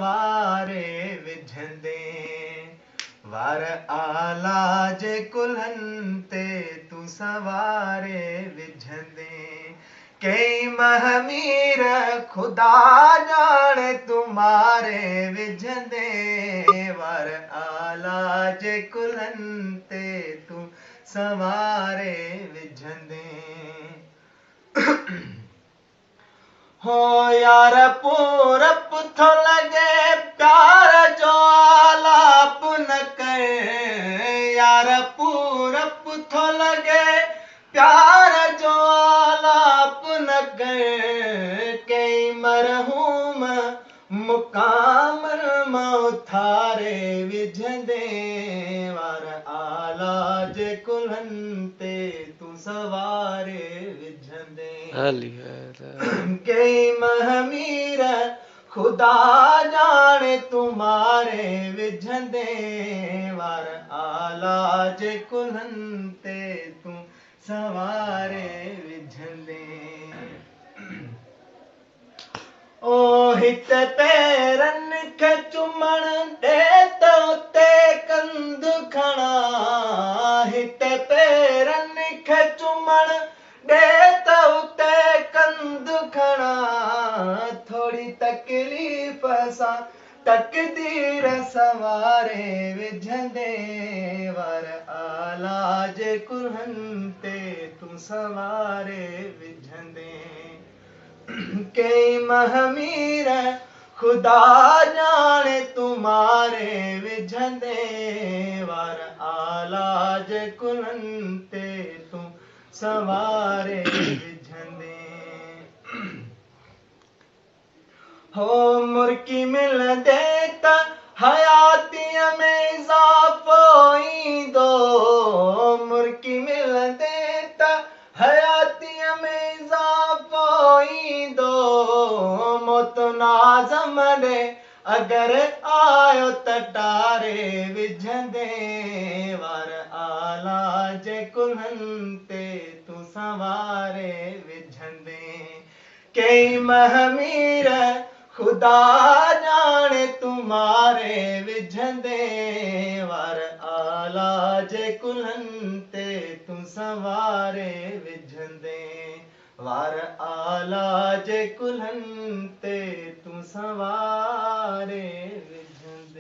वारे विझंदे वार आला जे कुल्हनि ते तूं सवारे विझंदे कई महमीर खुदा ॼाणे तुम्हारे विझंदे वार आला जे कुल्हनि ते तूं सवारे विझंदे हो यार पूरब थो लगे प्यार जो आलाप न करे यार पूरब थो लगे प्यार जो आलाप न करे कई मरहूम मुकाम उथारे विझंदे वार आला जे कुल्हनि ते तूं सवारे विझंदे कई महमीर खुदा ॼाणे तुम्हारे विझंदे वार आला जे कुल्हनि ते तूं सवारे विझंदे ओ हित पेरनि खे चुमण ॾे त उते कंधु खणा हित पेरनि खे चुमण ॾे त उते कंधु खणा थोड़ी तकलीफ़ सां तकदीर सवारे विझंदे वार आला जे कुल्हनि ते तूं सवारे विझंदे कई महमीर खुदा ॼाणे तुम्हारे विझंदे वार आला जे कुल्हनि ते तूं सवारे विझंदे हो मुर्की मिलंदे त हयातीअ में इज़ाफ़ो ईंदो मुर्की मिलंदे त हयातीअ में इज़ाफ़ो ईंदो मौत नाज़म ॾे अगरि आयो त टारे विझंदे वार आला जे कुल्हनि ते तूं सवारे विझंदे कई महमीर खुदा ॼाणे तुम्हारे विझंदे वार आला जे कुल्हनि ते तूं सवारे विझंदे वार आला जे कुल्हनि ते तूं सवारे विझंदे